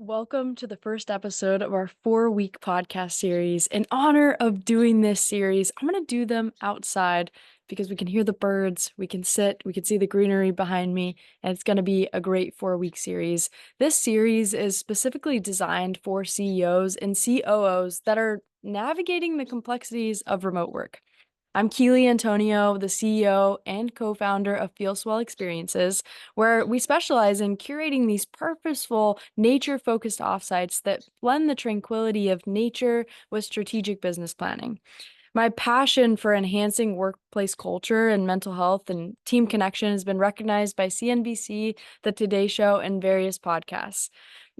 Welcome to the first episode of our 4-week podcast series. In honor of doing this series, I'm going to do them outside because we can hear the birds, we can sit, we can see the greenery behind me, and it's going to be a great 4-week series. This series is specifically designed for CEOs and COOs that are navigating the complexities of remote work. I'm Keely Antonio, the CEO and co-founder of FeelSwell Experiences, where we specialize in curating these purposeful, nature-focused offsites that blend the tranquility of nature with strategic business planning. My passion for enhancing workplace culture and mental health and team connection has been recognized by CNBC, The Today Show, and various podcasts.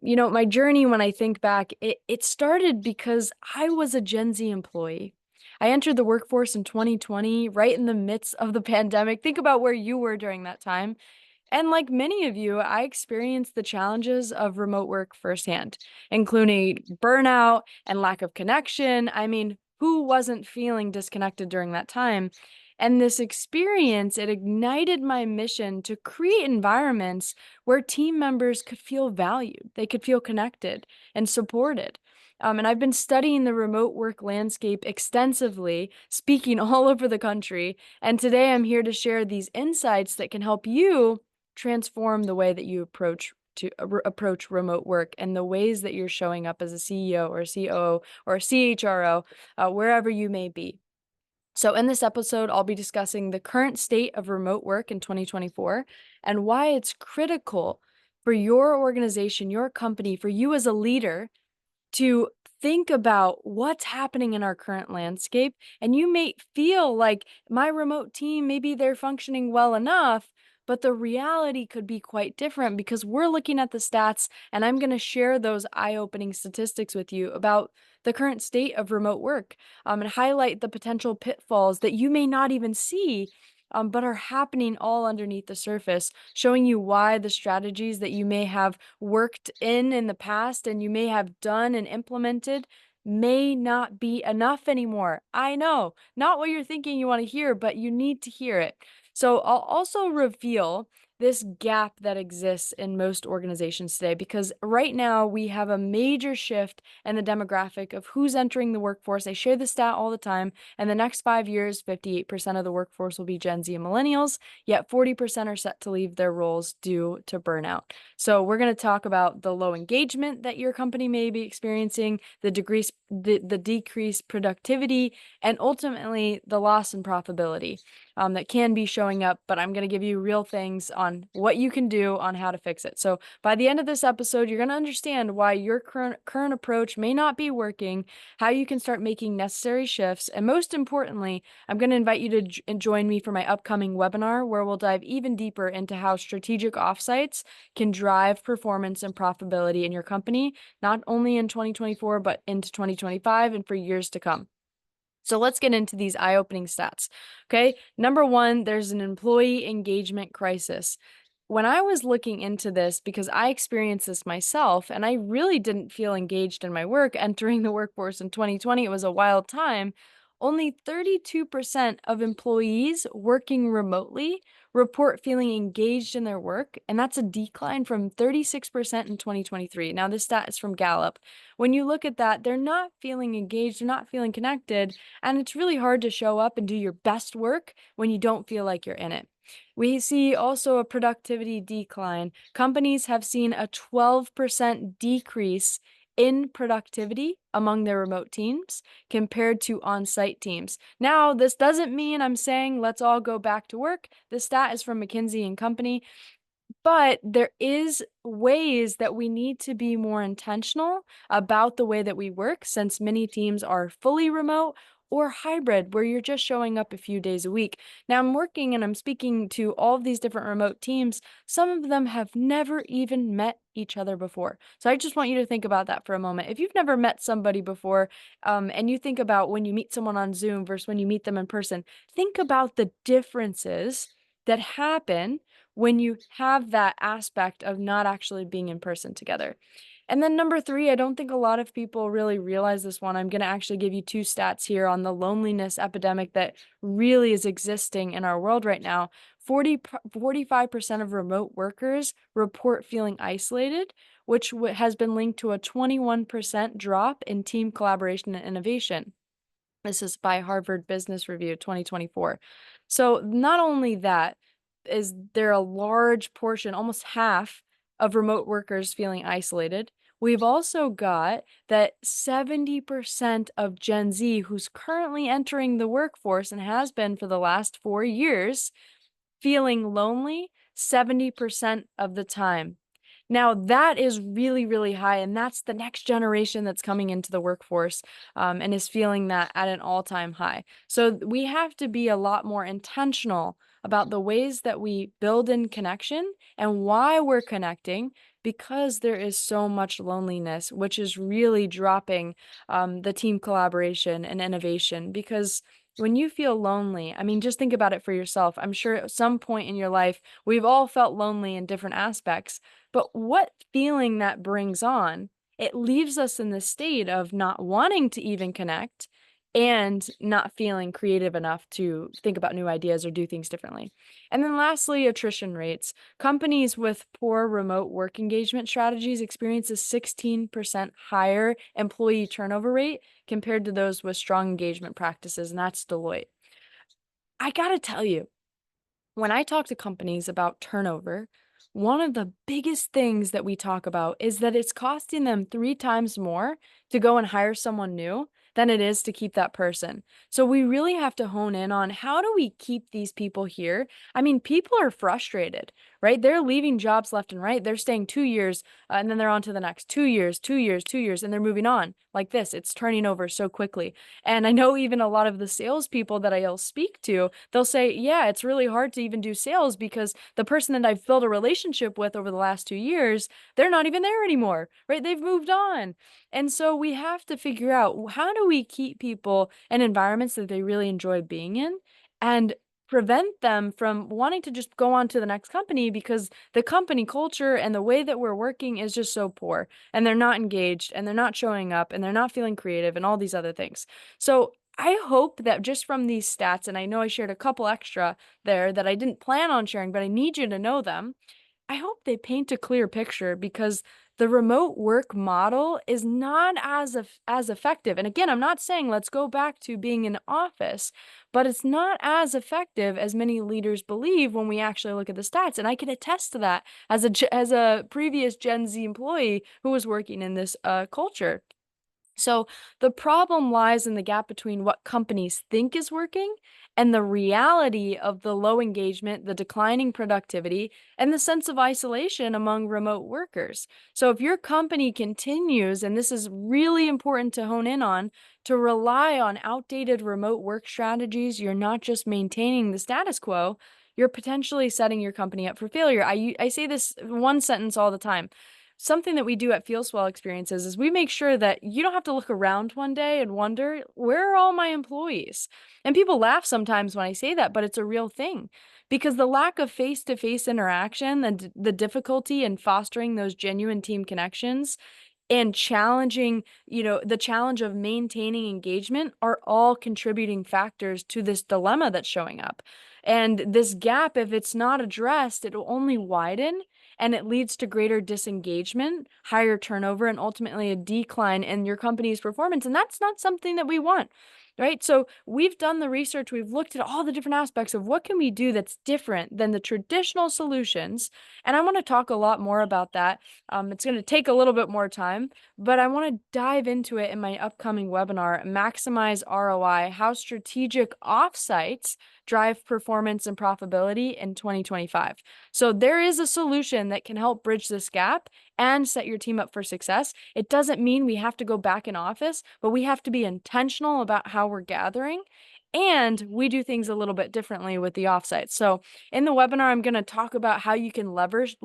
My journey, when I think back, it started because I was a Gen Z employee. I entered the workforce in 2020, right in the midst of the pandemic. Think about where you were during that time. And like many of you, I experienced the challenges of remote work firsthand, including burnout and lack of connection. I mean, who wasn't feeling disconnected during that time? And this experience, it ignited my mission to create environments where team members could feel valued, they could feel connected and supported. And I've been studying the remote work landscape extensively, speaking all over the country. And today I'm here to share these insights that can help you transform the way that you approach remote work and the ways that you're showing up as a CEO or a COO or a CHRO, wherever you may be. So in this episode, I'll be discussing the current state of remote work in 2024 and why it's critical for your organization, your company, for you as a leader to think about what's happening in our current landscape. And you may feel like my remote team, maybe they're functioning well enough, but the reality could be quite different because we're looking at the stats, and I'm going to share those eye-opening statistics with you about the current state of remote work, and highlight the potential pitfalls that you may not even see, but are happening all underneath the surface, showing you why the strategies that you may have worked in the past and you may have done and implemented may not be enough anymore. I know, not what you're thinking you want to hear, but you need to hear it. So I'll also reveal this gap that exists in most organizations today, because right now we have a major shift in the demographic of who's entering the workforce. I share the stat all the time. In the next 5 years, 58% of the workforce will be Gen Z and millennials, yet 40% are set to leave their roles due to burnout. So we're going to talk about the low engagement that your company may be experiencing, the decreased productivity, and ultimately the loss in profitability that can be showing up, but I'm going to give you real things on what you can do on how to fix it. So by the end of this episode, you're going to understand why your current approach may not be working, how you can start making necessary shifts, and most importantly, I'm going to invite you to join me for my upcoming webinar where we'll dive even deeper into how strategic offsites can drive performance and profitability in your company, not only in 2024, but into 2025 and for years to come. So let's get into these eye-opening stats. Okay, number one, there's an employee engagement crisis. When I was looking into this, because I experienced this myself, and I really didn't feel engaged in my work entering the workforce in 2020, it was a wild time. Only 32% of employees working remotely report feeling engaged in their work, and that's a decline from 36% in 2023. Now, this stat is from Gallup. When you look at that, they're not feeling engaged, they're not feeling connected, and it's really hard to show up and do your best work when you don't feel like you're in it. We see also a productivity decline. Companies have seen a 12% decrease in productivity among their remote teams compared to on-site teams. Now, this doesn't mean I'm saying let's all go back to work. This stat is from McKinsey and Company. But there is ways that we need to be more intentional about the way that we work, since many teams are fully remote or hybrid, where you're just showing up a few days a week. Now, I'm working and I'm speaking to all of these different remote teams. Some of them have never even met each other before. So I just want you to think about that for a moment. If you've never met somebody before, and you think about when you meet someone on Zoom versus when you meet them in person, think about the differences that happen when you have that aspect of not actually being in person together. And then number three, I don't think a lot of people really realize this one. I'm going to actually give you two stats here on the loneliness epidemic that really is existing in our world right now. 45% of remote workers report feeling isolated, which has been linked to a 21% drop in team collaboration and innovation. This is by Harvard Business Review 2024. So not only that, is there a large portion, almost half of remote workers feeling isolated. We've also got that 70% of Gen Z who's currently entering the workforce and has been for the last 4 years feeling lonely 70% of the time. Now, that is really, really high, and that's the next generation that's coming into the workforce and is feeling that at an all-time high. So we have to be a lot more intentional about the ways that we build in connection and why we're connecting, because there is so much loneliness, which is really dropping the team collaboration and innovation. Because when you feel lonely, I mean, just think about it for yourself. I'm sure at some point in your life, we've all felt lonely in different aspects. But what feeling that brings on, it leaves us in the state of not wanting to even connect and not feeling creative enough to think about new ideas or do things differently. And then lastly, attrition rates. Companies with poor remote work engagement strategies experience a 16% higher employee turnover rate compared to those with strong engagement practices, and that's Deloitte. I gotta tell you, when I talk to companies about turnover, one of the biggest things that we talk about is that it's costing them 3 times more to go and hire someone new than it is to keep that person. So we really have to hone in on how do we keep these people here? I mean, people are frustrated, right? They're leaving jobs left and right. They're staying 2 years and then they're on to the next 2 years, 2 years, 2 years, and they're moving on like this. It's turning over so quickly. And I know even a lot of the salespeople that I'll speak to, they'll say, yeah, it's really hard to even do sales because the person that I've built a relationship with over the last 2 years, they're not even there anymore, right? They've moved on. And so we have to figure out, how do we keep people in environments that they really enjoy being in and prevent them from wanting to just go on to the next company because the company culture and the way that we're working is just so poor, and they're not engaged and they're not showing up and they're not feeling creative and all these other things. So I hope that just from these stats, and I know I shared a couple extra there that I didn't plan on sharing, but I need you to know them. I hope they paint a clear picture, because the remote work model is not as effective. And again, I'm not saying let's go back to being in office, but it's not as effective as many leaders believe when we actually look at the stats. And I can attest to that as a previous Gen Z employee who was working in this culture. So the problem lies in the gap between what companies think is working and the reality of the low engagement, the declining productivity, and the sense of isolation among remote workers. So if your company continues, and this is really important to hone in on, to rely on outdated remote work strategies, you're not just maintaining the status quo, you're potentially setting your company up for failure. I say this one sentence all the time. Something that we do at FeelSwell Experiences is we make sure that you don't have to look around one day and wonder, where are all my employees? And people laugh sometimes when I say that, but it's a real thing, because the lack of face-to-face interaction and the difficulty in fostering those genuine team connections and challenging, the challenge of maintaining engagement are all contributing factors to this dilemma that's showing up. And this gap, if it's not addressed, it will only widen, and it leads to greater disengagement, higher turnover, and ultimately a decline in your company's performance. And that's not something that we want. Right. So we've done the research. We've looked at all the different aspects of what can we do that's different than the traditional solutions. And I want to talk a lot more about that. It's going to take a little bit more time, but I want to dive into it in my upcoming webinar, Maximize ROI, How Strategic Offsites Drive Performance and Profitability in 2025. So there is a solution that can help bridge this gap and set your team up for success. It doesn't mean we have to go back in office, but we have to be intentional about how we're gathering. And we do things a little bit differently with the offsites. So in the webinar, I'm going to talk about how you can leverage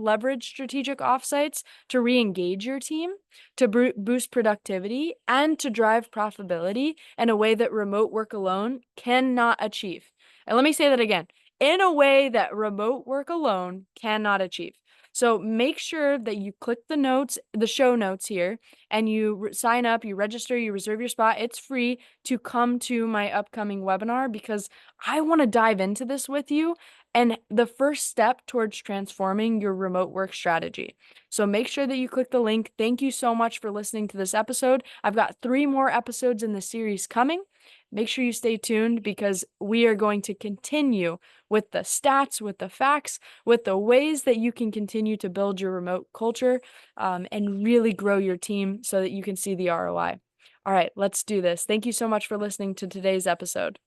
strategic offsites to re-engage your team, to boost productivity, and to drive profitability in a way that remote work alone cannot achieve. And let me say that again, in a way that remote work alone cannot achieve. So make sure that you click the show notes here, and you sign up, you register, you reserve your spot. It's free to come to my upcoming webinar, because I want to dive into this with you and the first step towards transforming your remote work strategy. So make sure that you click the link. Thank you so much for listening to this episode. I've got 3 more episodes in the series coming. Make sure you stay tuned because we are going to continue with the stats, with the facts, with the ways that you can continue to build your remote culture and really grow your team so that you can see the ROI. All right, let's do this. Thank you so much for listening to today's episode.